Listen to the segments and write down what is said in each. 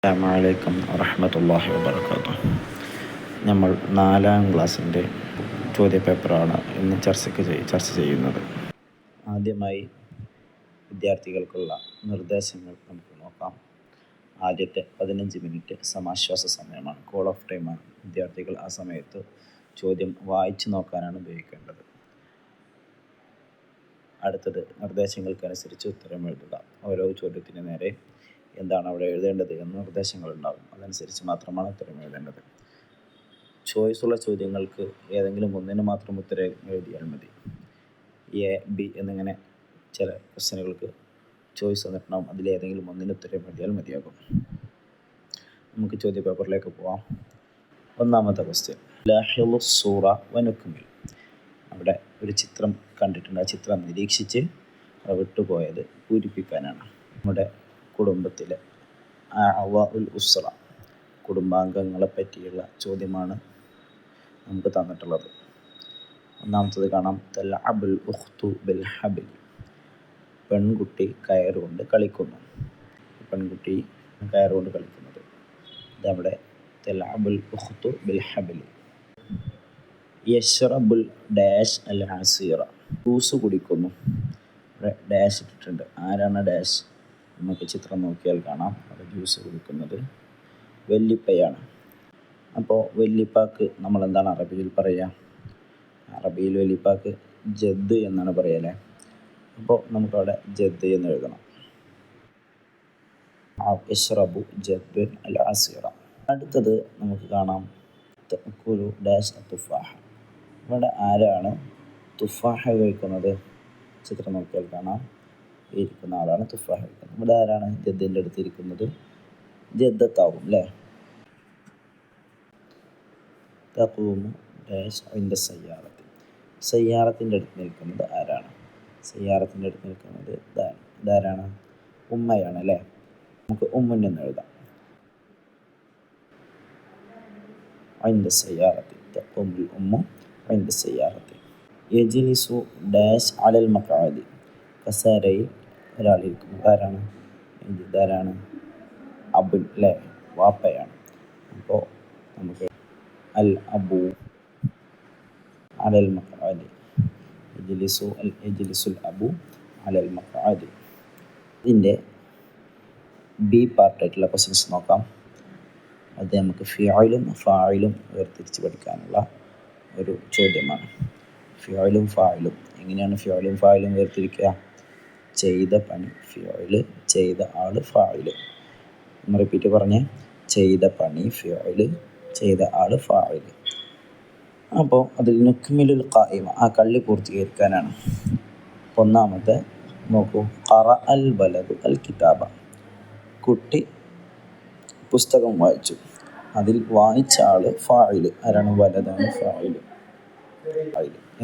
അസ്സലാമു വറഹ്മത്തുള്ളാഹി വബറകാതുഹു. നമ്മൾ 4ാം ക്ലാസ്സിൻ്റെ ചോദ്യപേപ്പറാണ് ഇന്ന് ചർച്ച ചെയ്യുന്നത്. ആദ്യമായി വിദ്യാർത്ഥികൾക്കുള്ള നിർദ്ദേശങ്ങൾ നമുക്ക് നോക്കാം. ആദ്യത്തെ 15 മിനിറ്റ് സമാശ്വാസ സമയമാണ്, കോൾ ഓഫ് ടൈമാണ്. വിദ്യാർത്ഥികൾ ആ സമയത്ത് ചോദ്യം വായിച്ചു നോക്കാനാണ് ഉപയോഗിക്കേണ്ടത്. അടുത്തത് നിർദ്ദേശങ്ങൾക്കനുസരിച്ച് ഉത്തരം എഴുതുക. ഓരോ ചോദ്യത്തിന് നേരെ എന്താണ് അവിടെ എഴുതേണ്ടത് എന്ന് നിർദ്ദേശങ്ങളുണ്ടാകും. അതനുസരിച്ച് മാത്രമാണ് ഉത്തരം എഴുതേണ്ടത്. ചോയ്സുള്ള ചോദ്യങ്ങൾക്ക് ഏതെങ്കിലും ഒന്നിന് മാത്രം ഉത്തരം എഴുതിയാൽ മതി. എ, ബി എന്നിങ്ങനെ ചില ക്വസ്റ്റ്യനുകൾക്ക് ചോയ്സ് വന്നിട്ടുണ്ടാകും. അതിലേതെങ്കിലും ഒന്നിന് ഉത്തരം എഴുതിയാൽ മതിയാകും. നമുക്ക് ചോദ്യപേപ്പറിലേക്ക് പോവാം. ഒന്നാമത്തെ ക്വസ്റ്റ്യൻ, ലാഹിളു സൂറ വനുക്മിൽ. അവിടെ ഒരു ചിത്രം കണ്ടിട്ടുണ്ട്. ആ ചിത്രം നിരീക്ഷിച്ച് വിട്ടുപോയത് പൂരിപ്പിക്കാനാണ്. നമ്മുടെ കുടുംബത്തിലെ അഅ്വാഉൽ ഉസ്റ, കുടുംബാംഗങ്ങളെ പറ്റിയുള്ള ചോദ്യമാണ് നമുക്ക് തന്നിട്ടുള്ളത്. ഒന്നാമത്തത് കാണാം, തൽഅബുൽ ഉഖ്തു ബിൽ ഹബിൽ. പെൺകുട്ടി കയറുകൊണ്ട് കളിക്കുന്നു. പെൺകുട്ടി കയറുകൊണ്ട് കളിക്കുന്നത് ഇതവിടെ തൽഅബുൽ ഉഖ്തു ബിൽ ഹബിൽ. യശ്റബുൽ ഡാഷ് അൽ അസീറ. ജ്യൂസ് കുടിക്കുന്നു. ഇവിടെ ഡാഷ് ഇട്ടിട്ടുണ്ട്. ആരാണ് ഡാഷ്? നമുക്ക് ചിത്രം നോക്കിയാൽ കാണാം. അവിടെ ജ്യൂസ് കുടിക്കുന്നത് വല്ലിപ്പയാണ്. അപ്പോൾ വല്ലിപ്പാക്ക് നമ്മൾ എന്താണ് അറബിയിൽ പറയുക? അറബിയിൽ വല്ലിപ്പാക്ക് ജദ് എന്നാണ് പറയല്ലേ. അപ്പോൾ നമുക്കവിടെ ജദ് എന്ന് എഴുതണം. യശ്റബു ജദ് അൽ അസീറ. അടുത്തത് നമുക്ക് കാണാം, തഅക്കുലു ഡാഷ് തുഫാഹ. ഇവിടെ ആരാണ് തുഫാഹ കഴിക്കുന്നത്? ചിത്രം നോക്കിയാൽ കാണാം, ഇരിക്കുന്ന ആളാണ് തുഫാഹ കഴിക്കുന്നത്. ഇവിടെ ആരാണ് ജദ്ദിൻ്റെ അടുത്ത് ഇരിക്കുന്നത്? ജദ്ദത്താവും അല്ലേ. തഖൂമു ഡാഷ് ഇൻദ സയ്യാറത്തി. സയ്യാറത്തിൻ്റെ അടുത്ത് നിൽക്കുന്നത് ആരാണ്? സയ്യാറത്തിൻ്റെ അടുത്ത് നിൽക്കുന്നത് ഇതാരാണ്? ഉമ്മയാണ് അല്ലേ. നമുക്ക് ഉമ്മുന്ന് എഴുതാം. ഇൻദ സയ്യാറത്തി തഖൂമുൽ ഉമ്മു ഇൻദ സയ്യാറത്തി. യജ്ലിസു ഡാഷ് അലൽ മഖ്അദി. കസേരയിൽ ഒരാളിരിക്കുന്നു. ഇതാരാണ്? അബുൽ അല്ലേ, വാപ്പയാണ്. അപ്പോൾ നമുക്ക് അൽ അബു അലൽ മഖ്അദി. യജ്ലിസുൽ അബു അലൽ മഖ്അദി. ഇതിൻ്റെ ബി പാർട്ടായിട്ടുള്ള ക്വസ്റ്റ്യൻസ് നോക്കാം. അത് നമുക്ക് ഫിഅലും ഫാഇലും വേർതിരിച്ച് പഠിക്കാനുള്ള ഒരു ചോദ്യമാണ്. ഫിഅലും ഫാഇലും. എങ്ങനെയാണ് ഫിഅലും ഫാഇലും വേർതിരിക്കുക? ചെയ്ത പണി ഫിഅല്, ചെയ്ത ആൾ ഫാഇൽ. റിപ്പീറ്റ് പറഞ്ഞേ, ചെയ്ത പണി ഫിഅൽ, ചെയ്ത ആൾ ഫാഇൽ. അപ്പോൾ അതിൽ നുക്മിലുൽ ഖായിമ, ആ കള്ളി പൂർത്തീകരിക്കാനാണ്. ഒന്നാമത്തെ നോക്കൂ, ഖറഅൽ വലദു അൽ കിതാബ. കുട്ടി പുസ്തകം വായിച്ചു. അതിൽ വായിച്ച ആൾ ഫാഇൽ. ആരാണ്? വലദാണ് ഫാഇൽ.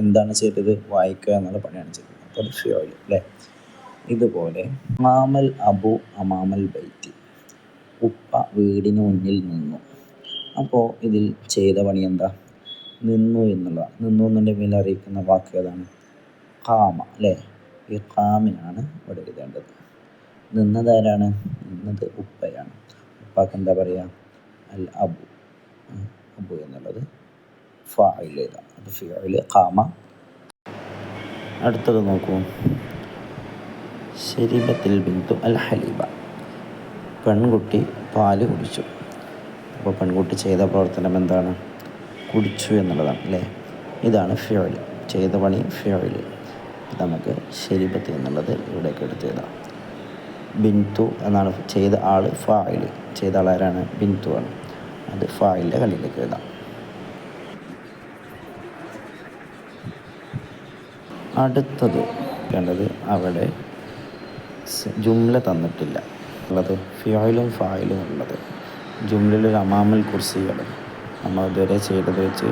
എന്താണ് ചെയ്തത്? വായിക്കുക എന്നുള്ള പണിയാണ് ചെയ്തത്. അപ്പോൾ അത് ഫിഅൽ അല്ലേ. ഇതുപോലെ അമാമൽ അബു അമാമൽ ബൈത്തി. ഉപ്പ വീടിന് മുന്നിൽ നിന്നു. അപ്പോൾ ഇതിൽ ചെയ്ത പണി എന്താ? നിന്നു എന്നുള്ളതാണ്. നിന്നു എന്നതിൻ്റെ മേൽ അറിയിക്കുന്ന വാക്ക് ഏതാണ്? ഖാമ അല്ലേ. ഈ ഖാമയാണ് ഇവിടെ എഴുതേണ്ടത്. നിന്നതാരാണ്? നിന്നത് ഉപ്പയാണ്. ഉപ്പാക്ക് എന്താ പറയുക? അൽ അബു. അബു എന്നുള്ളത് ഫാഇൽ എഴുതാം. അത് ഫിഅൽ ഖാമ. അടുത്തത് നോക്കൂ, ശരിബത്തിൽ ബിന്തു അൽ ഹലീബ. പെൺകുട്ടി പാല് കുടിച്ചു. അപ്പോൾ പെൺകുട്ടി ചെയ്ത പ്രവർത്തനം എന്താണ്? കുടിച്ചു എന്നുള്ളതാണ് അല്ലേ. ഇതാണ് ഫിഅൽ. ചെയ്ത പണി ഫിഅൽ. നമുക്ക് ശരിബത്ത് എന്നുള്ളത് ഇവിടേക്ക് എടുത്ത് എഴുതാം. ബിന്തു എന്നാണ് ചെയ്ത ആൾ ഫാഇൽ. ചെയ്ത ആൾ ആരാണ്? ബിന്തു ആണ്. അത് ഫാഇലിൻ്റെ കള്ളിയിലേക്ക് എഴുതാം. അടുത്തത് വേണ്ടത്, അവിടെ ജുംല തന്നിട്ടില്ല ഉള്ളത്. ഫിഅലും ഫാഇലും ഉള്ളത് ജുംലയിൽ അമാമൽ കുർസികൾ നമ്മൾ ഇതുവരെ ചെയ്തത് വെച്ച്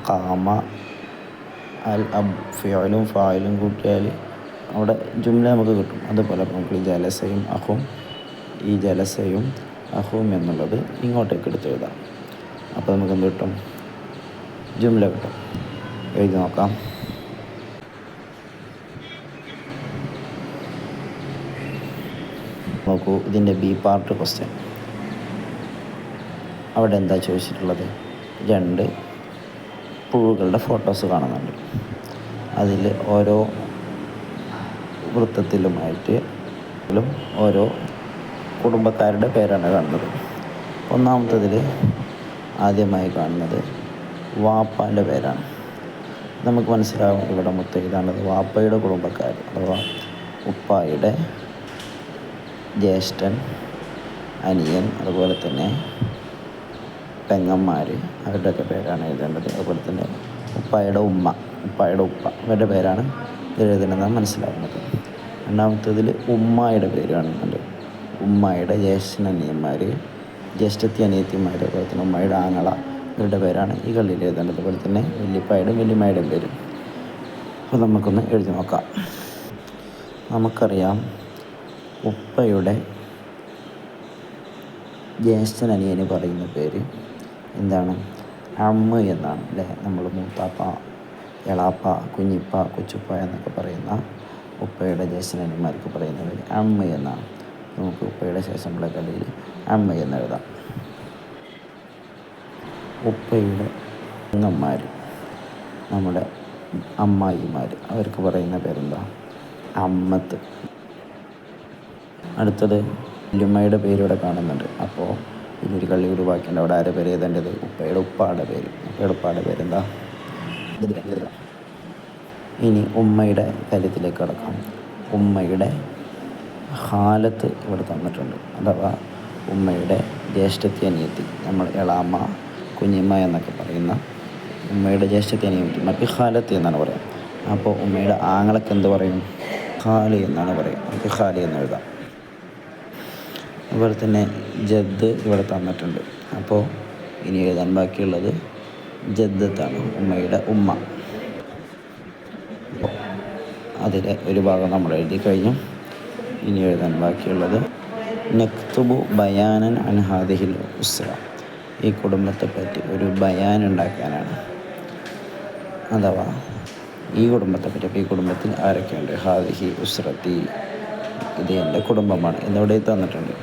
ഖാമ അൽ അബ് ഫിഅലും ഫാഇലും കൂട്ടിയാൽ അവിടെ ജുംല നമുക്ക് കിട്ടും. അതുപോലെ നമുക്ക് ജലസയും അഹും, ഈ ജലസയും അഹും എന്നുള്ളത് ഇങ്ങോട്ടേക്ക് എടുത്ത് എഴുതാം. അപ്പോൾ നമുക്ക് എന്ത് കിട്ടും? ജുംല കിട്ടും. എഴുതി നോക്കാം. നോക്കൂ, ഇതിൻ്റെ ബി പാർട്ട് ക്വസ്റ്റ്യൻ. അവിടെ എന്താ ചോദിച്ചിട്ടുള്ളത്? 2 പുഴുകളുടെ ഫോട്ടോസ് കാണുന്നുണ്ട്. അതിൽ ഓരോ വൃത്തത്തിലുമായിട്ട് ഓരോ കുടുംബക്കാരുടെ പേരാണ് കാണുന്നത്. ഒന്നാമത്തതിൽ ആദ്യമായി കാണുന്നത് വാപ്പാൻ്റെ പേരാണ്. നമുക്ക് മനസ്സിലാവും ഇവിടെ ഇതാണത് വാപ്പയുടെ കുടുംബക്കാർ, അഥവാ ഉപ്പായുടെ ജ്യേഷ്ഠൻ, അനിയൻ, അതുപോലെ തന്നെ പെങ്ങന്മാർ, അവരുടെയൊക്കെ പേരാണ് എഴുതേണ്ടത്. അതുപോലെ തന്നെ ഉപ്പായുടെ ഉപ്പ അവരുടെ പേരാണ് എഴുതണമെന്നാണ് മനസ്സിലാവുന്നത്. രണ്ടാമത്തതിൽ ഉമ്മായുടെ പേര് കാണുന്നുണ്ട്. ഉമ്മായുടെ ജ്യേഷ്ഠനനിയന്മാർ, ജ്യേഷ്ഠത്തി അനിയത്തിമാർ, അതുപോലെ തന്നെ ഉമ്മയുടെ ആങ്ങള, ഇവരുടെ പേരാണ് ഈ കള്ളിയിൽ എഴുതേണ്ടത്. അതുപോലെ തന്നെ വല്യപ്പായുടെയും വല്യമ്മയുടെയും പേര്. അപ്പോൾ നമുക്കൊന്ന് എഴുതി നോക്കാം. നമുക്കറിയാം ഉപ്പയുടെ ജ്യേഷ്ഠനനിയന് പറയുന്ന പേര് എന്താണ്? അമ്മ എന്നാണ് അല്ലേ? നമ്മൾ മൂത്താപ്പ, എളാപ്പ, കുഞ്ഞിപ്പ, കൊച്ചുപ്പ എന്നൊക്കെ പറയുന്ന ഉപ്പയുടെ ജ്യേഷ്ഠനനിയന്മാർക്ക് പറയുന്ന പേര് അമ്മ എന്നാണ്. നമുക്ക് ഉപ്പയുടെ ശേഷമുള്ള കളിയിൽ അമ്മ എന്നെഴുതാം. ഉപ്പയുടെ പെങ്ങന്മാർ, നമ്മുടെ അമ്മായിമാർ, അവർക്ക് പറയുന്ന പേരെന്താ? അമ്മത്ത്. അടുത്തത് വല്യമ്മയുടെ പേര് ഇവിടെ കാണുന്നുണ്ട്. അപ്പോൾ ഇതൊരു കള്ളി ഒരു ബാക്കിയുണ്ട്. അവിടെ ആരുടെ പേര് എഴുതേണ്ടത്? ഉപ്പയുടെ ഉപ്പാടെ പേരെന്താ? ഇനി ഉമ്മയുടെ കാര്യത്തിലേക്ക് കടക്കാം. ഉമ്മയുടെ ഹാലത്ത് ഇവിടെ തന്നിട്ടുണ്ട്, അഥവാ ഉമ്മയുടെ ജ്യേഷ്ഠത്തി അനിയത്തി, നമ്മൾ എളാമ്മ, കുഞ്ഞിമ്മ എന്നൊക്കെ പറയുന്ന ഉമ്മയുടെ ജ്യേഷ്ഠത്തി അനിയത്തി മറ്റു ഹാലത്ത് എന്നാണ് പറയുക. അപ്പോൾ ഉമ്മയുടെ ആങ്ങളക്ക് എന്ത് പറയും? ഖാലി എന്നാണ് പറയുക. നമുക്ക് ഖാലി എന്ന് എഴുതാം. അതുപോലെ തന്നെ ജദ് ഇവിടെ തന്നിട്ടുണ്ട്. അപ്പോൾ ഇനി എഴുതാൻ ബാക്കിയുള്ളത് ജദ്ദത്താണ്, ഉമ്മയുടെ ഉമ്മ. അതിലെ ഒരു ഭാഗം നമ്മൾ എഴുതി കഴിഞ്ഞു. ഇനി എഴുതാൻ ബാക്കിയുള്ളത് നക്തുബു ബയാനൻ അൻ ഹാദിഹിൽ ഉസ്ര, ഈ കുടുംബത്തെ പറ്റി ഒരു ബയാൻ ഉണ്ടാക്കാനാണ്. അഥവാ ഈ കുടുംബത്തെ പറ്റി, അപ്പോൾ ഈ കുടുംബത്തിൽ ആരൊക്കെയുണ്ട്? ഹാദിഹി ഉസ്രത്തി, ഇത് എൻ്റെ കുടുംബമാണ് എന്നിവിടെ തന്നിട്ടുണ്ട്.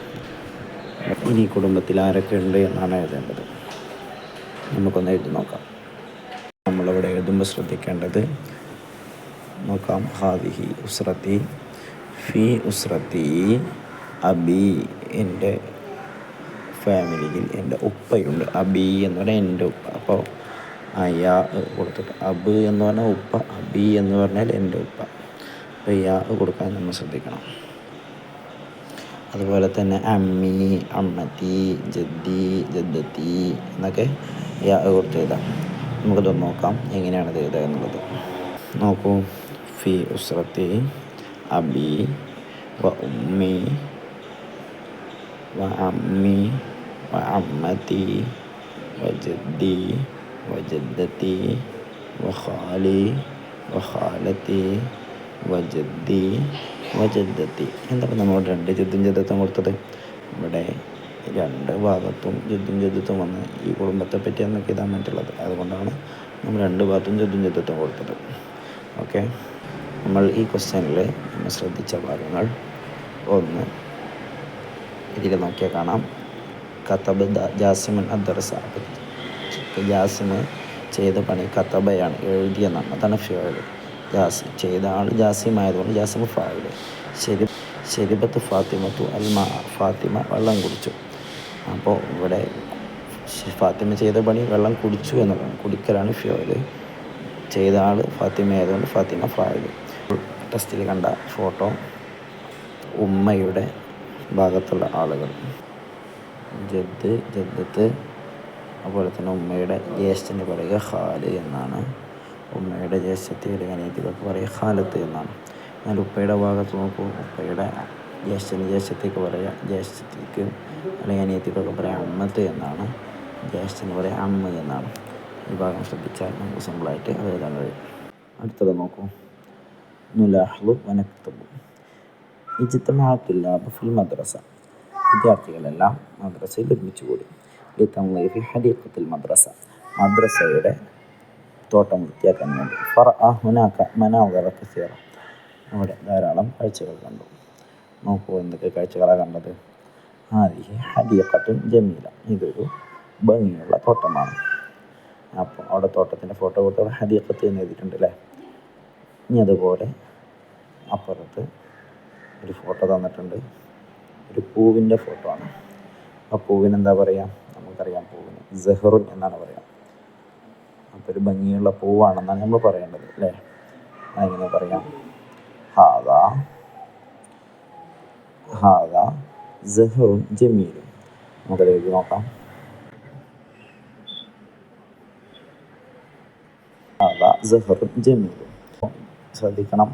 ഇനി കുടുംബത്തിൽ ആരൊക്കെ ഉണ്ട് എന്നാണ് എഴുതേണ്ടത്. നമുക്കൊന്ന് എഴുതി നോക്കാം. നമ്മളിവിടെ എഴുതുമ്പോൾ ശ്രദ്ധിക്കേണ്ടത് നോക്കാം. ഹാദിഹി ഉസ്രത്തി, ഫി ഉസ്രത്തി അബി, എൻ്റെ ഫാമിലിയിൽ എൻ്റെ ഉപ്പയുണ്ട്. അബി എന്ന് പറഞ്ഞാൽ എൻ്റെ ഉപ്പ. അപ്പോൾ യാ കൊടുത്തിട്ട് അബ് എന്ന് പറഞ്ഞാൽ ഉപ്പ, അബി എന്ന് പറഞ്ഞാൽ എൻ്റെ ഉപ്പ. അപ്പോൾ യാ കൊടുക്കാൻ നമ്മൾ ശ്രദ്ധിക്കണം. അതുപോലെ തന്നെ അമ്മി, അമ്മത്തി, ജദ്ദി, ജദ്ദത്തി എന്നൊക്കെ യാ കൊടുത്ത് എഴുതാം. നമുക്കത് നോക്കാം എങ്ങനെയാണത് എഴുതുക എന്നുള്ളത്. നോക്കൂ. ഫി ഉസ്രത്തി അബി വ ഉമ്മി വ അമ്മി വ അമ്മത്തി വ ജദ്ദി വ ജദ്ദത്തി വ ഖാലി വ ഖാലത്തി വ ജദ്ദി വ ജദ്ദത്തി. എന്താണ് നമ്മൾ 2 ജദ്ദും ജദ്ദത്തും കൊടുത്തത്? ഇവിടെ 2 ഭാഗത്തും ജദ്ദും ജദ്ദത്തും വന്ന് ഈ കുടുംബത്തെ പറ്റിയാണ് നമുക്ക് എഴുതാൻ പറ്റുള്ളത്. അതുകൊണ്ടാണ് നമ്മൾ 2 ഭാഗത്തും ജദ്ദും ജദ്ദത്തും കൊടുത്തത്. ഓക്കെ. നമ്മൾ ഈ ക്വസ്റ്റ്യനിൽ നമ്മൾ ശ്രദ്ധിച്ച ഭാഗങ്ങൾ, ഒന്ന് ഇതിൽ നോക്കിയാൽ കാണാം. കതബ് ജാസിമൻ അദ്ദർസ, ജാസിമ് ചെയ്ത പണി കതബയാണ്, എഴുതിയെന്നാണ്. അതാണ് ഫിഅൽ. ചെയ്ത ആൾ ജാസിം ആയതുകൊണ്ട് ജാസിമ് ഫാഇൽ. ശരിബത്ത് ഫാത്തിമത്തു അൽമാ, ഫാത്തിമ വെള്ളം കുടിച്ചു. അപ്പോൾ ഇവിടെ ഫാത്തിമ ചെയ്ത പണി വെള്ളം കുടിച്ചു എന്നുള്ളതാണ്, കുടിക്കലാണ് ഫിഅൽ. ചെയ്ത ആൾ ഫാത്തിമ ആയതുകൊണ്ട് ഫാത്തിമ ഫാഇൽ. ടെസ്റ്റിൽ കണ്ട ഫോട്ടോ ഉമ്മയുടെ ഭാഗത്തുള്ള ആളുകൾ, ജദ്, ജദ്ദത്ത്, അതുപോലെ തന്നെ ഉമ്മയുടെ ജ്യേഷ്ഠന് പറയുക ഖാല് എന്നാണ്. ഉമ്മയുടെ ജ്യേഷ്ഠത്തി അല്ലെങ്കിൽ അനിയത്തിക്കൊക്കെ പറയുക ഖാലത്ത് എന്നാണ്. എന്നാൽ ഉപ്പയുടെ ഭാഗത്ത് നോക്കൂ. ഉപ്പയുടെ ജ്യേഷ്ഠത്തിക്ക് പറയുക, ജ്യേഷ്ഠത്തിക്ക് അല്ലെങ്കിൽ അനിയത്തിക്കൊക്കെ പറയുക അമ്മത്ത് എന്നാണ്. ജ്യേഷ്ഠന് പറയുക അമ്മ എന്നാണ്. ഈ ഭാഗം ശ്രദ്ധിച്ചാൽ നമുക്ക് സിമ്പിളായിട്ട് അത് എഴുതാൻ കഴിയും. അടുത്തത് നോക്കൂ. നുലാഹ്ലു വനക്തബു ഇജ്തമഅ തുല്ലാബു ഫിൽ മദ്രസ, വിദ്യാർത്ഥികളെല്ലാം മദ്രസയിൽ ഒരുമിച്ച് കൂടി. ലിതൻളീഫി ഹദീഖത്തിൽ മദ്രസ, മദ്രസയുടെ തോട്ടം വൃത്തിയാക്കാൻ വേണ്ടി. ഫറഅ ഹുനാക മനാദിറ കസീറ, അവിടെ ധാരാളം കാഴ്ചകൾ കണ്ടു. നോക്കൂ എന്തൊക്കെ കാഴ്ചകളാണ് കണ്ടത്. ഹാദിഹി ഹദീഖത്തുൻ ജമീല, ഇതൊരു ഭംഗിയുള്ള തോട്ടമാണ്. അപ്പോൾ അവിടെ തോട്ടത്തിൻ്റെ ഫോട്ടോ കൊടുത്ത് അവിടെ ഹദീഖത്ത് എന്ന് എഴുതിയിട്ടുണ്ട് അല്ലേ. ഇനി അതുപോലെ അപ്പുറത്ത് ഒരു ഫോട്ടോ തന്നിട്ടുണ്ട്. ഒരു പൂവിൻ്റെ ഫോട്ടോ ആണ്. ആ പൂവിന് എന്താ പറയുക? നമുക്കറിയാം, പൂവിന് സഹറുൻ എന്നാണ് പറയുക. അപ്പോൾ ഒരു ഭംഗിയുള്ള പൂവാണെന്നാണ് നമ്മൾ പറയേണ്ടത് അല്ലേ. അതെങ്ങനെ പറയാം? ഹാദാ ഹാദാ സഹറുൻ ജമീലും. നമുക്കത് എഴുതി നോക്കാം. ഹാദാ സഹറുൻ ജമീലും. ശ്രദ്ധിക്കണം,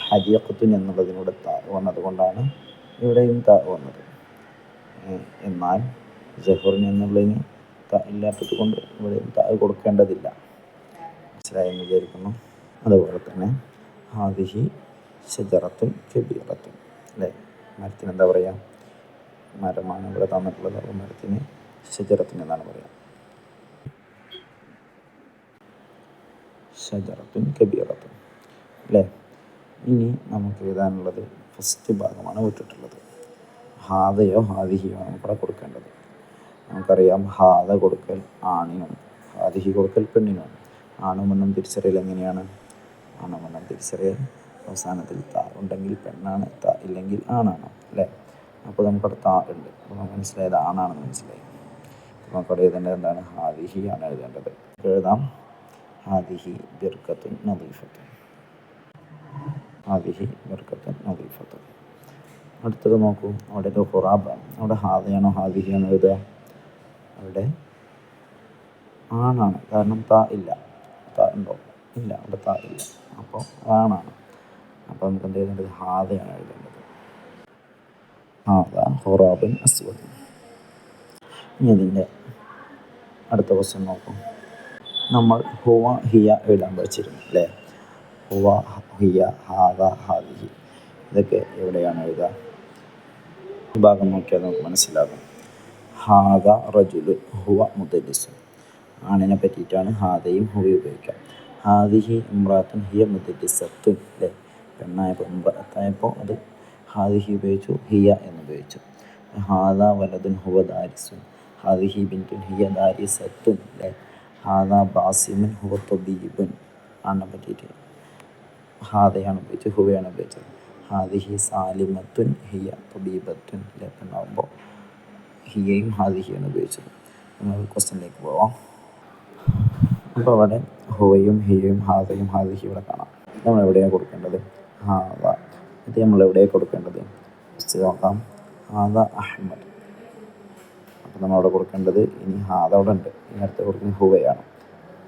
ഹദീഖത്തുൻ എന്നുള്ളതിനൂടെ താ വന്നത് കൊണ്ടാണ് ഇവിടെയും താ വന്നത്. എന്നാൽ സഹറിൻ എന്നുള്ളതിന് താ ഇല്ലാത്തത് കൊണ്ട് ഇവിടെയും താ കൊടുക്കേണ്ടതില്ല. മനസ്സിലായെന്ന് വിചാരിക്കുന്നു. അതുപോലെ തന്നെ ഹാദിഹി ഷജറത്തുൻ കബീറത്തുൻ അല്ലേ. മരത്തിന് എന്താ പറയുക? മരമാണ് ഇവിടെ തന്നിട്ടുള്ളത്. അപ്പോൾ മരത്തിന് ഷജറത്തുൻ എന്നാണ് പറയുക. ഷജറത്തുൻ കബീറത്തുൻ അല്ലേ. ഇനി നമുക്ക് എഴുതാനുള്ളത് ഫസ്റ്റ് ഭാഗമാണ് വിട്ടിട്ടുള്ളത്. ഹാദയോ ഹാദിഹിയോ നമുക്കിവിടെ കൊടുക്കേണ്ടത്. നമുക്കറിയാം, ഹാദ കൊടുക്കൽ ആണിനും ഹാദിഹി കൊടുക്കൽ പെണ്ണിനും. ആണുമെന്നും തിരിച്ചറിയൽ എങ്ങനെയാണ്? ആണുമെന്നും തിരിച്ചറിയൽ അവസാനത്തിൽ താ ഉണ്ടെങ്കിൽ പെണ്ണാണ്, താ ഇല്ലെങ്കിൽ ആണാണ് അല്ലേ. അപ്പോൾ നമുക്കവിടെ താ ഉണ്ട്. അപ്പോൾ നമുക്ക് മനസ്സിലായത് ആണാണെന്ന് മനസ്സിലായി. നമുക്കവിടെ എഴുതേണ്ടത് എന്താണ്? ഹാദിഹി ആണ് എഴുതേണ്ടത്. എഴുതാം ഹാദിഹി ബിർക്കത്തുൻ നദീഫത്തുൻ. ഹാദിഹി ബിർക്കത്തുൻ നദീഫത്തുൻ. അടുത്തത് നോക്കൂ, അവിടെ ഒരു ഖുറാബാണ്. അവിടെ ഹാദയാണോ ഹാദിഹിയാണോ എഴുതുക? അവിടെ ആണാണ്, കാരണം താ ഇല്ല. താ ഉണ്ടോ? ഇല്ല, അവിടെ താ ഇല്ല. അപ്പോൾ ആണാണ്. അപ്പോൾ നമുക്ക് എന്ത് എഴുതേണ്ടത്? ഹാദയാണ് എഴുതേണ്ടത്. ഹാദ ഖുറാബുൻ അസ്വദ്. ഇനി അതിൻ്റെ അടുത്ത ക്വസ്റ്റ്യൻ നോക്കൂ. നമ്മൾ ഹുവ ഹിയ എഴുതാൻ പഠിച്ചിരുന്നു അല്ലേ. ഹുവ ഹിയ ഹാദ ഹാദിഹി ഇതൊക്കെ എവിടെയാണ് എഴുതുക? ഈ ഭാഗം നോക്കിയാൽ നമുക്ക് മനസ്സിലാകും. ഹാദ റജുലു ഹുവ മുദല്ലിസുൻ. ആണിനെ പറ്റിയിട്ടാണ് ഹാദയും ഹുവയും ഉപയോഗിക്കുക. ഹാദിഹി ഇമ്രാത്തുൻ ഹിയ മുദല്ലിസത്തുൻ അല്ലേ. പെണ്ണായപ്പോൾ ഇമ്രാത്തായപ്പോൾ അത് ഹാദിഹി ഉപയോഗിച്ചു, ഹിയ എന്നുപയോഗിച്ചു. ഹാദ വലതുൻ ഹുവ ദാരിസുൻ. ഹാദിഹി ബിൻതുൻ ഹിയ ദാരിസത്തുൻ അല്ലേ. ഹാദ ബാസിമുൻ ഹുവ തൊബീബുൻ. ആണിനെ പറ്റിയിട്ട് ഹാദയാണ് ഉപയോഗിച്ചത്, ഹുവയാണ് ഉപയോഗിച്ചത്. ഹാദിഹി സാലിമത്തുൻ ഹിയ തൊബീബത്തുൻ അല്ലേ. പെണ്ണാകുമ്പോൾ ഹിയയും ഹാദിഹിയാണ് ഉപയോഗിച്ചത്. നമ്മൾ ക്വസ്റ്റ്യനിലേക്ക് പോവാം. അപ്പോൾ അവിടെ ഹുവയും ഹിയയും ഹാദയും ഹാദിഹിയും ഇവിടെ കാണാം. നമ്മളെവിടെയാണ് കൊടുക്കേണ്ടത്? ഹാദ. ഇത് നമ്മളെവിടെയാണ് കൊടുക്കേണ്ടത്? ഫസ്റ്റ് നോക്കാം. ഹാദ അഹ്മദ്. അപ്പോൾ നമ്മളവിടെ കൊടുക്കേണ്ടത്, ഇനി ഹാദ അവിടെ ഉണ്ട്, ഇനി അടുത്ത് കൊടുക്കുന്നത് ഹുവയാണ്.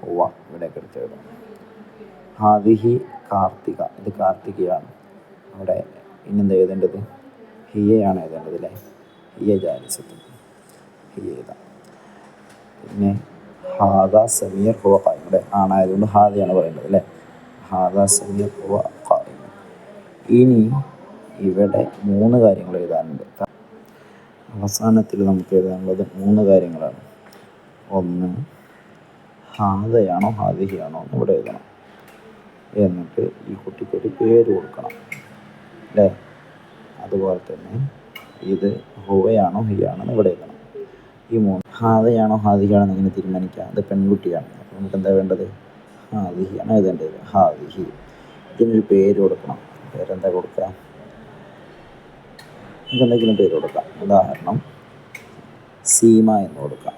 ഹുവ ഇവിടേക്ക് എടുത്ത് എഴുതണം. ഹാദിഹി കാർത്തിക. ഇത് കാർത്തികയാണ്. അവിടെ ഇനി എന്താ എഴുതേണ്ടത്? ഹിയയാണ് എഴുതേണ്ടത് അല്ലേ. ഹിയ ജാലിസത്തുൻ. ഹിയ എഴുതാം. പിന്നെ ഹാദ സമീർ ഹുവ ഖായിം. ഇവിടെ ആണായതുകൊണ്ട് ഹാദയാണ് പറയേണ്ടത് അല്ലേ. ഹാദ സമീർ ഹുവ ഖായിം. ഇനി ഇവിടെ 3 കാര്യങ്ങൾ എഴുതാനുണ്ട്. അവസാനത്തിൽ നമുക്ക് എഴുതാനുള്ളത് 3 കാര്യങ്ങളാണ്. ഒന്ന്, ഹാദയാണോ ഹാദിഹിയാണോ എന്ന് ഇവിടെ എഴുതണം. എന്നിട്ട് ഈ കുട്ടിക്കൊരു പേര് കൊടുക്കണം അല്ലേ. അതുപോലെ തന്നെ ഇത് ഹുവയാണോ ഹിയാണോ എന്ന് ഇവിടെ എഴുതണം. ഈ 3 ഹാദയാണോ ഹാദിഹിയാണോ എങ്ങനെ തീരുമാനിക്കാം? അത് പെൺകുട്ടിയാണ്. അപ്പോൾ നമുക്ക് എന്താ വേണ്ടത്? ഹാദിഹിയാണ് എഴുതേണ്ടത്. ഹാദിഹി. ഇതിനൊരു പേര് കൊടുക്കണം. പേരെന്താ കൊടുക്കുക? നമുക്ക് എന്തെങ്കിലും പേര് കൊടുക്കാം. ഉദാഹരണം സീമ എന്ന് കൊടുക്കാം.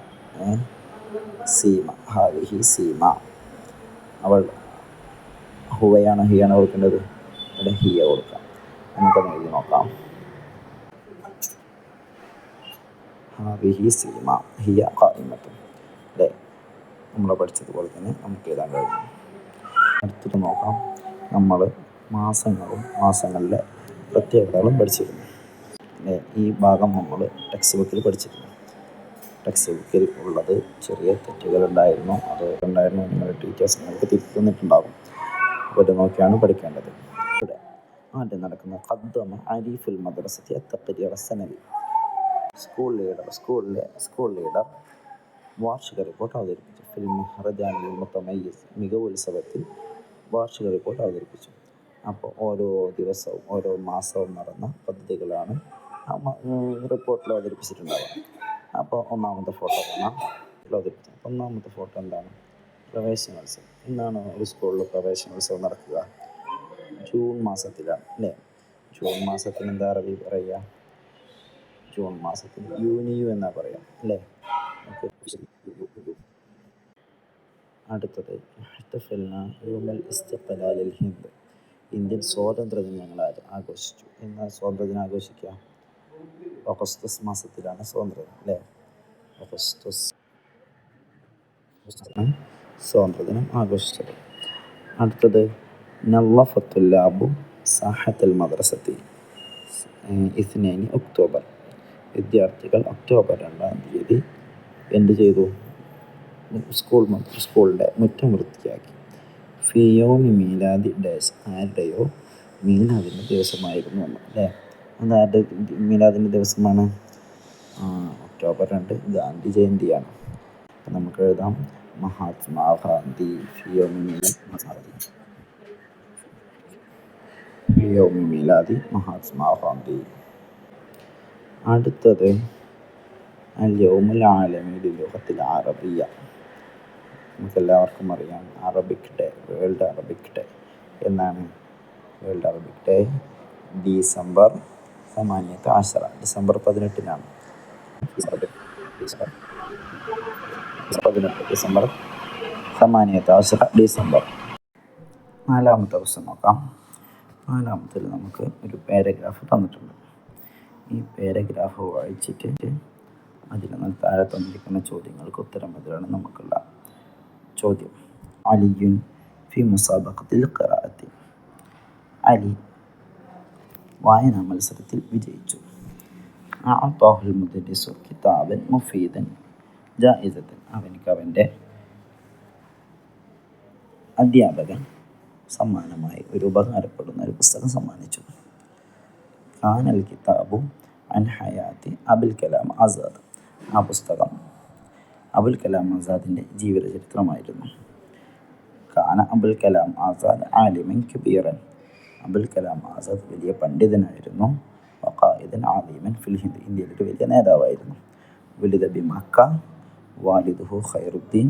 സീമ. ഹാദിഹി സീമ. അവൾ ഹുവയാണോ ഹിയാണോ കൊടുക്കേണ്ടത്? ഇവിടെ ഹിയ കൊടുക്കാം. നമുക്കൊന്ന് എഴുതി നോക്കാം. ഹാദിഹി സീമ ഹിയ ഖായിമത്തുൻ അല്ലേ. നമ്മൾ പഠിച്ചതുപോലെ തന്നെ നമുക്ക് എഴുതാൻ കഴിയും. അടുത്തിട്ട് നോക്കാം. നമ്മൾ മാസങ്ങളിലെ പ്രത്യേകതകളും പഠിച്ചിരുന്നു അല്ലേ. ഈ ഭാഗം നമ്മൾ ടെക്സ്റ്റ് ബുക്കിൽ പഠിച്ചിരുന്നു. ടെക്സ്റ്റ് ബുക്കിൽ ഉള്ളത് ചെറിയ തെറ്റുകളുണ്ടായിരുന്നു. നിങ്ങളുടെ ടീച്ചേഴ്സ് നിങ്ങൾക്ക് തിരുത്തി തന്നിട്ടുണ്ടാകും. അപ്പോൾ ഇത് നോക്കിയാണ് പഠിക്കേണ്ടത്. ഇവിടെ ആദ്യം നടക്കുന്ന ഖദ്ദമ അരീഫുൽ മദ്രസത്തി അത്തഖ്രിർ സനവി. സ്കൂൾ ലീഡർ വാർഷിക റിപ്പോർട്ട് അവതരിപ്പിച്ചു. ഫിൽ മെഹ്റജാനിൽ മുത്തമയ്യിസ്. മികവുത്സവത്തിൽ വാർഷിക റിപ്പോർട്ട് അവതരിപ്പിച്ചു. അപ്പോൾ ഓരോ ദിവസവും ഓരോ മാസവും നടന്ന പദ്ധതികളാണ് റിപ്പോർട്ടിൽ അവതരിപ്പിച്ചിട്ടുണ്ടാവുക. അപ്പോൾ ഒന്നാമത്തെ ഫോട്ടോ കാണാം. ഒന്നാമത്തെ ഫോട്ടോ എന്താണ്? പ്രവേശനോത്സവം. എന്നാണ് ഒരു സ്കൂളിൽ പ്രവേശനോത്സവം നടക്കുക? ജൂൺ മാസത്തിലാണ് അല്ലേ? ജൂൺ മാസത്തിന് എന്താ അറബി പറയുക? ജൂൺ മാസത്തിന് യൂനിയു എന്നാ പറയാം അല്ലേ? അടുത്തത് ഹിന്ദ്, ഇന്ത്യൻ സ്വാതന്ത്ര്യദിനം ഞങ്ങൾ ആഘോഷിച്ചു. എന്നാൽ സ്വാതന്ത്ര്യദിനം ആഘോഷിക്കുക? ഓഗസ്റ്റ് മാസത്തിലാണ് സ്വാതന്ത്ര്യദിനം അല്ലേ? ഓഗസ്റ്റ് സ്വാതന്ത്ര്യദിനം ആഘോഷിച്ചത്. അടുത്തത് നല്ലഫത്തുല്ലാബു സാഹത്തൽ മദ്രസത്തി ഇസ്നൈനി ഒക്ടോബർ, വിദ്യാർത്ഥികൾ ഒക്ടോബർ 2-ാം തീയതി എന്ത് ചെയ്തു? സ്കൂളിൻ്റെ മുറ്റം വൃത്തിയാക്കി. ഫിയോമി മീലാദി ഡേസ്, ആരുടെയോ മീലാദിൻ്റെ ദിവസമായിരുന്നു എന്ന് അല്ലേ? അത് ആരുടെ മീലാദിൻ്റെ ദിവസമാണ്? ഒക്ടോബർ 2 ഗാന്ധി ജയന്തിയാണ്. അപ്പം നമുക്ക് എഴുതാം മഹാത്മാഗാന്ധി ഫിയോമി മീലാദി മഹാത്മാഗാന്ധി. അടുത്തത് അൽ-യൗമുൽ ആലമി ലിലുഗത്തിൽ അറബിയ. നമുക്കെല്ലാവർക്കും അറിയാം Arabic day, world Arabic day. എന്നാണ് വേൾഡ് അറബിക് ഡേ? ഡിസംബർ 18, ഡിസംബർ 18-നാണ്. December 18 December. നാലാമത്തെ ദിവസം നോക്കാം. നാലാമത്തിൽ നമുക്ക് ഒരു പാരഗ്രാഫ് തന്നിട്ടുണ്ട്. ഈ പാരഗ്രാഫ് വായിച്ചിട്ട് അതിൽ നിന്ന് താഴെ തന്നിരിക്കുന്ന ചോദ്യങ്ങൾക്ക് ഉത്തരം എഴുതുകയാണ് നമുക്കുള്ള ചോദ്യം. അലിയുൻ ഫി മുസാബഖത്തിൽ ഖിറാഅത്തി, അലി വായനാ മത്സരത്തിൽ വിജയിച്ചു. അഅതാഹുൽ മുദരിസു കിതാബൻ മുഫീദൻ ജായിസതൻ, അവനിക്ക് അവൻ്റെ അധ്യാപകൻ സമ്മാനമായി ഒരു ഉപകാരപ്പെടുന്ന ഒരു പുസ്തകം സമ്മാനിച്ചു. കാനൽ കിതാബു അൻ ഹയാത്തി അബുൽ കലാം ആസാദ്, ആ പുസ്തകം അബുൽ കലാം ആസാദിൻ്റെ ജീവിതചരിത്രമായിരുന്നു. കാന അബുൽ കലാം ആസാദ് ആലിമൻ കബീറൻ, അബുൽ കലാം ആസാദ് വലിയ പണ്ഡിതനായിരുന്നു. വഖായിദൻ ആലിമൻ ഫിൽ ഹിന്ദ്, ഇന്ത്യയിലൊരു വലിയ നേതാവായിരുന്നു. വലുദ ബി മക്ക വാലിദുഹു ഖൈറുദ്ദീൻ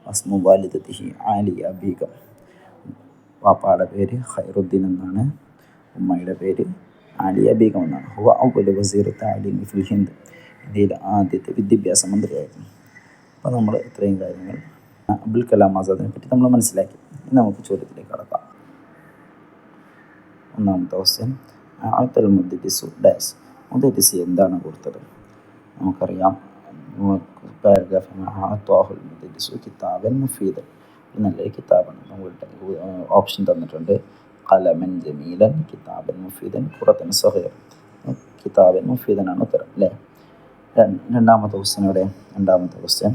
വസ്മു വാലിദത്തിഹി ആലിയ ബീഗം, വാപ്പാടെ പേര് ഖൈറുദ്ദീൻ എന്നാണ്, ഉമ്മയുടെ പേര് ആലിയ ബീഗം എന്നാണ്. ഹുവ അവ്വലു വസീർ തഅലീമി ഫിൽ ഹിന്ദ്, ഇന്ത്യയിലെ ആദ്യത്തെ വിദ്യാഭ്യാസ മന്ത്രിയായിരുന്നു. അപ്പോൾ നമ്മൾ ഇത്രയും കാര്യങ്ങൾ അബുൽ കലാം ആസാദിനെ പറ്റി നമ്മൾ മനസ്സിലാക്കി. ഇനി നമുക്ക് ചോദ്യത്തിലേക്ക് കടക്കാം. ഒന്നാമത്തെ ക്വസ്റ്റ്യൻ, അഅ്തൽ മുദരിസു ഡാഷ്, മുദരിസ് എന്താണ് കൊടുത്തത്? നമുക്കറിയാം പാരഗ്രാഫ് അഅ്താഹുൽ മുദരിസു കിതാബൻ മുഫീദൻ, നല്ലൊരു കിതാബാണ്. നമ്മളുടെ ഓപ്ഷൻ തന്നിട്ടുണ്ട്. ഖലമൻ ജമീലൻ, കിതാബൻ മുഫീദൻ, ഖുറത്തൻ സഗീർ. കിതാബൻ മുഫീദനാണ് ഉത്തരം അല്ലേ? രണ്ടാമത്തെ ക്വസ്റ്റ്യൻ എവിടെ? രണ്ടാമത്തെ ക്വസ്റ്റ്യൻ,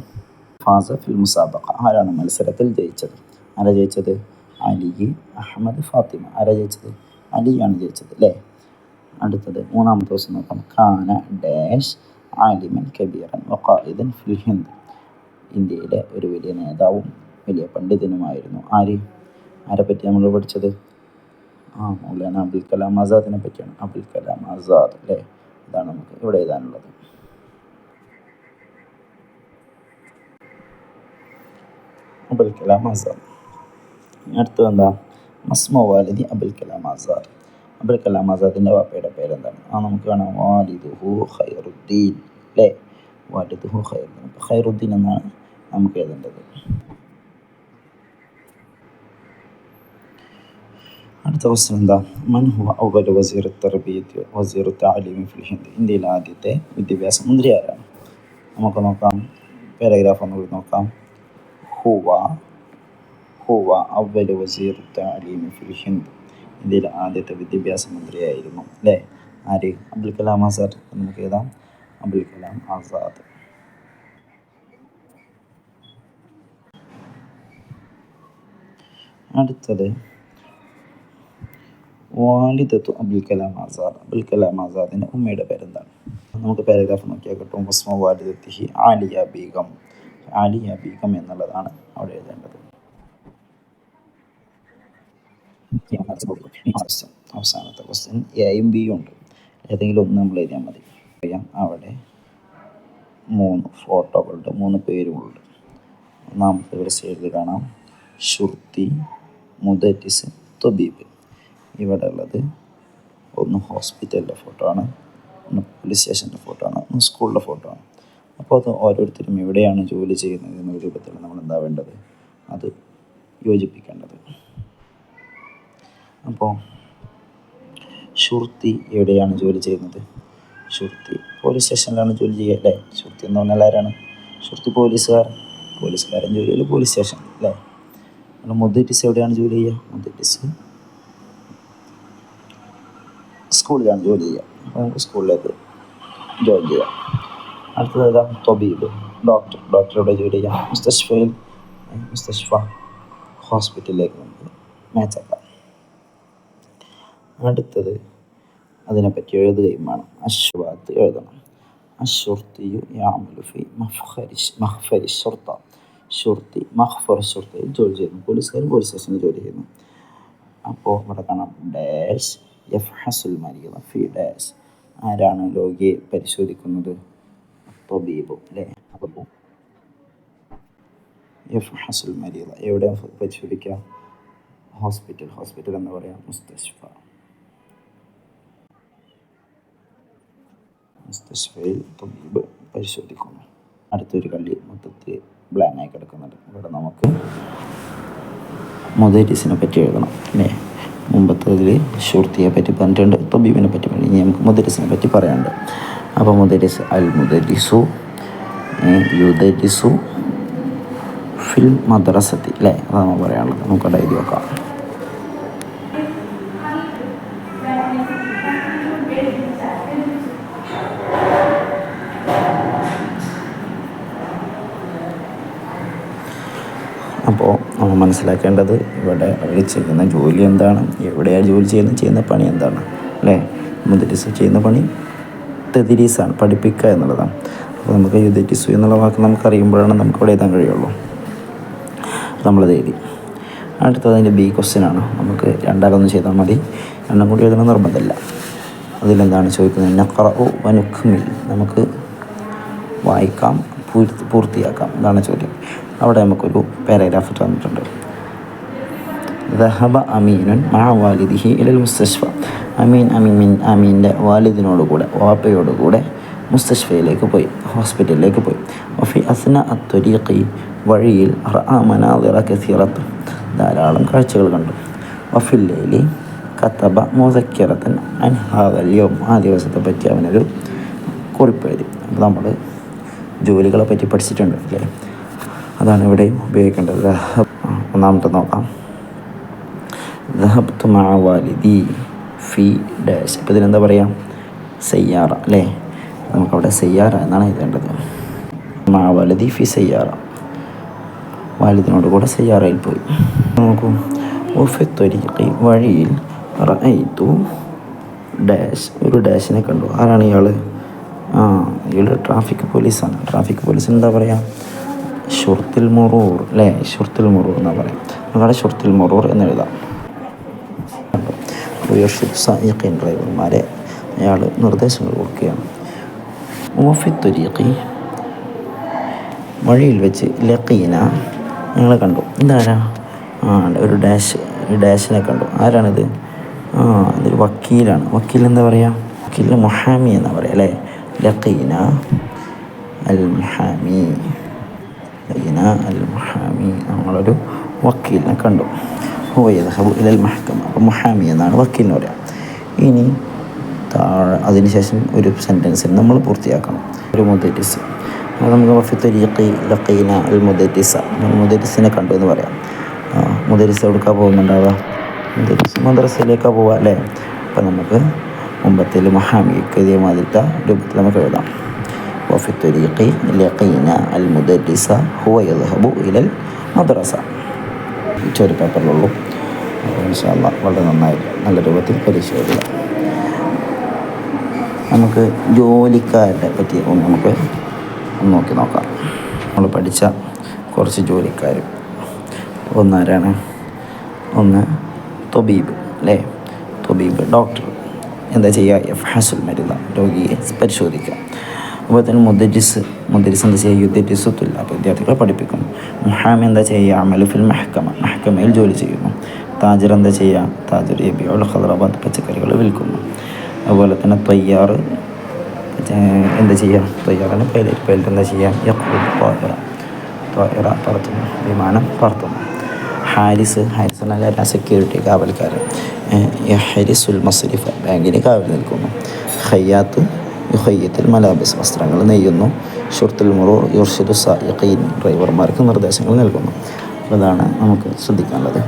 ഫാസ ഫിൽ മുസാബഖ, ആരാണ് മത്സരത്തിൽ ജയിച്ചത്? ആരാ ജയിച്ചത്? അലി അഹമ്മദ് ഫാത്തിമ. ആരാ ജയിച്ചത്? അലിയാണ് ജയിച്ചത് അല്ലേ? അടുത്തത് മൂന്നാമത്തെ ക്വസ്റ്റ്യൻ നോക്കാം. ഖാന ഡാഷ് ആലിമൻ കബീറൻ വഖായിദൻ ഫിൽ ഹിന്ദ്, ഇന്ത്യയിലെ ഒരു വലിയ നേതാവും വലിയ പണ്ഡിതനുമായിരുന്നു. ആരെ പറ്റി നമ്മൾ പഠിച്ചത്? മൗലാന അബുൽ കലാം ആസാദിനെ പറ്റിയാണ്. അബുൽ കലാം ആസാദ് അല്ലേ? ഇതാണ് നമുക്ക് ഇവിടെ എഴുതാനുള്ളത്. അബുൽ കലാം ആസാദ്. അടുത്തത് എന്താ? മസ്മു വാലിദി അബുൽ കലാം ആസാദ്, അബുൽ കലാം ആസാദിൻ്റെ വാപ്പയുടെ പേരെന്താണ്? നമുക്ക് കാണാം വാലിദുഹു ഖൈറുദ്ദീൻ അല്ലേ? വാലിദുഹു ഖൈറുദ്ദീൻ. അപ്പോൾ ഖൈറുദ്ദീൻ എന്നാണ് നമുക്ക് എഴുതേണ്ടത്. അടുത്ത ക്വസ്റ്റ്യൻ എന്താ? മൻ ഹുവ അവ്വലു വസീർ തർബിയത്തി വസീർ തഅലീമി ഫിൽ ഹിന്ദ്, ഇന്ത്യയിലെ ആദ്യത്തെ വിദ്യാഭ്യാസ മന്ത്രി ആരാണ്? നമുക്ക് നോക്കാം. പാരഗ്രാഫ് ഒന്നുകൂടി നോക്കാം. ഹുവ അവ്വലു വസീർ തഅലീമി ഫിൽ ഹിന്ദ്, ഇന്ത്യയിലെ ആദ്യത്തെ വിദ്യാഭ്യാസ മന്ത്രിയായിരുന്നു അല്ലേ? ആര്? അബുൽ കലാം ആസാദ്. നമുക്ക് എഴുതാം അബുൽ കലാം ആസാദ്. അടുത്തത് വാലിദത്തു അബുൽ കലാം ആസാദ്, അബുൽ കലാം ആസാദിൻ്റെ ഉമ്മയുടെ പേരെന്താണ്? നമുക്ക് പാരഗ്രാഫ് നോക്കിയാൽ കിട്ടും. വസ്മു വാലിദത്തിഹി ആലിയ ബീഗം, ആലിയ ബീഗം എന്നുള്ളതാണ് അവിടെ എഴുതേണ്ടത്. അവസാനത്തെ ക്വസ്റ്റ്യൻ എയും ബിയും ഉണ്ട്, ഏതെങ്കിലും ഒന്ന് നമ്മൾ എഴുതിയാൽ മതി. അറിയാം അവിടെ 3 ഫോട്ടോകളുണ്ട്, 3 പേരുകളുണ്ട്. ഒന്നാമത്തെ ഒരു സൈഡിൽ കാണാം ഷുർത്തി, മുദരിസ്, തൊബീബ്. ഇവിടെ ഉള്ളത് ഒന്ന് ഹോസ്പിറ്റലിൻ്റെ ഫോട്ടോ ആണ്, ഒന്ന് പോലീസ് സ്റ്റേഷൻ്റെ ഫോട്ടോ ആണ്, ഒന്ന് സ്കൂളിലെ ഫോട്ടോ ആണ്. അപ്പോൾ അത് ഓരോരുത്തരും എവിടെയാണ് ജോലി ചെയ്യുന്നത് എന്ന രൂപത്തിൽ നമ്മൾ എന്താ വേണ്ടത്, അത് യോജിപ്പിക്കേണ്ടത്. അപ്പോൾ ഷുർത്തി എവിടെയാണ് ജോലി ചെയ്യുന്നത്? ഷുർത്തി പോലീസ് സ്റ്റേഷനിലാണ് ജോലി ചെയ്യുക അല്ലേ? ഷുർത്തി എന്ന് പറഞ്ഞാൽ ആരാണ്? ഷുർത്തി പോലീസുകാരൻ ജോലി പോലീസ് സ്റ്റേഷൻ അല്ലേ? മുദരിസ് എവിടെയാണ് ജോലി ചെയ്യുക? മുദരിസ് സ്കൂളിലാണ് ജോലി ചെയ്യുക. അപ്പോൾ നമുക്ക് സ്കൂളിലേക്ക് ജോയിൻ ചെയ്യാം. അടുത്തത് തൊബീബ്, ഡോക്ടർ എവിടെ ജോലി ചെയ്യാം? മുസ്തഷ്ഫ ഹോസ്പിറ്റലിലേക്ക് നമുക്ക് മാച്ചാക്കാം. അടുത്തത് അതിനെപ്പറ്റി എഴുതുകയും വേണം. അശ്വാത്ത് എഴുതണം. അഷുർത്തിയു യഅമലു ഫി മഖ്ഫരി ശുർത്ത. ഷുർത്തി മഖ്ഫർ ശുർത്തയിൽ ജോലി ചെയ്യുന്നു. പോലീസുകാരൻ പോലീസ് സ്റ്റേഷനിൽ ജോലി ചെയ്യുന്നു. അപ്പോൾ ഇവിടെ കാണാം ഡാഷ് യഫ്ഹസുൽ മരീദ ഫി ഡാഷ്. ആരാണ് രോഗിയെ പരിശോധിക്കുന്നത്? തൊബീബ് അല്ലേ? അപ്പോൾ യഫ്ഹസുൽ മരീദ എവിടെ പരിശോധിക്കുക? ഹോസ്പിറ്റൽ എന്താ പറയുക? മുസ്തഷ്ഫയിൽ തൊബീബ് പരിശോധിക്കുന്നു. അടുത്തൊരു കള്ളി മൊത്തത്തിൽ ബ്ലാങ്കായി കിടക്കുന്നുണ്ട്. ഇവിടെ നമുക്ക് മുദരിസിനെ പറ്റി എഴുതണം അല്ലേ? മുമ്പത്തതിൽ ഷുർത്തിയെ പറ്റി പറഞ്ഞിട്ടുണ്ട്, തൊബീബിനെ പറ്റി പറഞ്ഞു. ഇനി നമുക്ക് മുദരിസിനെ പറ്റി പറയാനുണ്ട്. അപ്പോൾ മുദരിസ് അൽ മുദരിസു യുദരിസു ഫിൽ മദ്രസത്തി അല്ലേ? അതാണ് പറയാനുള്ളത്. നമുക്ക് എഴുതി വെക്കാം. അപ്പോൾ നമ്മൾ മനസ്സിലാക്കേണ്ടത് ഇവിടെ അവർ ചെയ്യുന്ന ജോലി എന്താണ്, എവിടെയാണ് ജോലി ചെയ്യുന്ന പണി എന്താണ് അല്ലേ? മുദരിസ് ചെയ്യുന്ന പണി തദ്രീസാണ്, പഠിപ്പിക്കുക എന്നുള്ളതാണ്. അപ്പോൾ നമുക്ക് യുദരിസു എന്നുള്ള വാക്ക് നമുക്കറിയുമ്പോഴാണ് നമുക്കിവിടെ എഴുതാൻ കഴിയുള്ളൂ. നമ്മളത് എഴുതി. അടുത്തത് അതിൻ്റെ ബി ക്വസ്റ്റ്യനാണ്. നമുക്ക് രണ്ടാളൊന്നും ചെയ്താൽ മതി, എണ്ണം കൂടി എഴുതണം നിർബന്ധമില്ല. അതിലെന്താണ് ചോദിക്കുന്നത്? നഖറഉ വനുക്മിൽ, നമുക്ക് വായിക്കാം, പൂർത്തിയാക്കാം, ഇതാണ് ചോദ്യം. അവിടെ നമുക്കൊരു പാരഗ്രാഫ് തന്നിട്ടുണ്ട്. ദഹബ അമീനുൻ മഅ വാലിദിഹി ഇലൽ മുസ്തഷ്ഫ. അമീൻ്റെ വാലിദിനോടുകൂടെ, വാപ്പയോടുകൂടെ മുസ്തഷ്ഫയിലേക്ക് പോയി, ഹോസ്പിറ്റലിലേക്ക് പോയി. വഫി അസ്ന അത്വരീഖി, വഴിയിൽ റഅ മനാദിറ കസീറത്ത്, ധാരാളം കാഴ്ചകൾ കണ്ടു. വഫിൽ ലൈലി കതബ മുദക്കിറത്തൻ അൻ ഹാദൽ യൗം, ആ ദിവസത്തെ പറ്റി അവനൊരു കുറിപ്പ് എഴുതി. അപ്പോൾ നമ്മൾ ജോലികളെ പറ്റി പഠിച്ചിട്ടുണ്ട് അല്ലേ? അതാണ് ഇവിടെയും ഉപയോഗിക്കേണ്ടത്. ഒന്നാമത്തെ നോക്കാം. ദഹബ്തു മഅ വാലിദി ഫി ഡാഷ്. ഇപ്പോൾ ഇതിനെന്താ പറയുക? സയ്യാറ അല്ലേ? നമുക്കവിടെ സയ്യാറ എന്നാണ് എഴുതേണ്ടത്. മഅ വാലിദി ഫി സയ്യാറ, വാലിദിനോട് കൂടെ സയ്യാറയിൽ പോയി. നോക്കൂ. വഫി ത്വരീഖി, വഴിയിൽ റഅയ്തു ഡാഷ്, ഒരു ഡാഷിനെ കണ്ടു. ആരാണ് ഇയാൾ? ഇയാൾ ട്രാഫിക് പോലീസാണ്. ട്രാഫിക് പോലീസിന് എന്താ പറയുക? ഷുർത്തിൽ മുറൂർ അല്ലേ? ഷുർത്തിൽ മുറൂർ എന്നാ പറയാം. നമ്മുടെ ഷുർത്തിൽ മുറൂർ എന്നെഴുതാം. ഡ്രൈവർമാരെ അയാൾ നിർദ്ദേശങ്ങൾ കൊടുക്കുകയാണ്. വഫി ത്വരീഖി, വഴിയിൽ വെച്ച് ലഖീന, ഞങ്ങളെ കണ്ടു. ഇതാരാ? ഒരു ഡാഷിനെ കണ്ടു. ആരാണിത്? ഇതൊരു വക്കീലാണ്. വക്കീൽ എന്താ പറയുക? വക്കീലിന് മുഹാമി എന്നാ പറയുക അല്ലേ? ലഖീന അൽ മുഹാമി, നമ്മളൊരു വക്കീലിനെ കണ്ടു. ഹുവ ഇലൽ മഹ്കമ, അപ്പോൾ മുഹാമി എന്നാണ് വക്കീലിന് പറയുക. ഇനി അതിനുശേഷം ഒരു സെൻറ്റൻസിൽ നമ്മൾ പൂർത്തിയാക്കണം. ഒരു മുദരിസ്, അപ്പോൾ നമുക്ക് വഫി ത്വരീഖി ലഖീന അൽ മുദരിസ, മുദരിസിനെ കണ്ടു എന്ന് പറയാം. മുദരിസ് എവിടേക്കാണ് പോകുന്നുണ്ടാവുക? മുദരിസ് മദ്രസയിലേക്കാണ് പോവുക അല്ലേ? അപ്പോൾ നമുക്ക് മുമ്പത്തിൽ മുഹാമിക്ക് ഇതേമാതിരിത്തെ രൂപത്തിൽ നമുക്ക് എഴുതാം. വഫി ത്വരീഖി ലഖീന അൽ മുദരിസ ഹുവ യദ്ഹബു ഇലൽ മദ്രസ. ഒരു പേപ്പറിലുള്ളൂ. ഇൻഷാ അല്ലാഹ് വളരെ നന്നായി നല്ല രൂപത്തിൽ പരീക്ഷ എഴുതുക. നമുക്ക് ജോലിക്കാരുടെ പറ്റി നമുക്ക് നോക്കി നോക്കാം. നമ്മൾ പഠിച്ച കുറച്ച് ജോലിക്കാർ. ഒന്നാരാണ്? ഒന്ന് തൊബീബ് അല്ലേ? തൊബീബ് ഡോക്ടർ എന്താ ചെയ്യുക? യഫ്ഹസുൽ മരീദ, രോഗിയെ പരിശോധിക്കുക. അതുപോലെ തന്നെ മുദരിസ് എന്താ ചെയ്യുക? യുദ്ധരിസു തുല്ലാബ്, വിദ്യാർത്ഥികളെ പഠിപ്പിക്കുന്നു. മുഹാമി എന്താ ചെയ്യുക? അമലുഫിൽ മെഹക്കമയിൽ ജോലി ചെയ്യുന്നു. താജിർ എന്താ ചെയ്യുക? താജിർ യബിഉൽ ഖദറബാത്ത്, പച്ചക്കറികൾ വിൽക്കുന്നു. അതുപോലെ തന്നെ ത്വയ്യാർ എന്താ ചെയ്യുക? ത്വയ്യാറാണ് പൈലറ്റ് എന്താ ചെയ്യുക? ത്വയ്യറ പറത്തുന്നു, വിമാനം പറത്തുന്നു. ഹാരിസ് എന്ന സെക്യൂരിറ്റി, കാവൽക്കാരൻ. യഹരിസുൽ മസ്രിഫ, ബാങ്കിന് കാവൽ നിൽക്കുന്നു. ഖയ്യാത്ത് യുഖയ്യത്തുൽ മലാബിസ്, വസ്ത്രങ്ങൾ നെയ്യുന്നു. ഷുർത്തുൽ മുറൂർ യുർഷിദു സായിഖീൻ, ഡ്രൈവർമാർക്ക് നിർദ്ദേശങ്ങൾ നൽകുന്നു. അതാണ് നമുക്ക് ശ്രദ്ധിക്കാനുള്ളത്.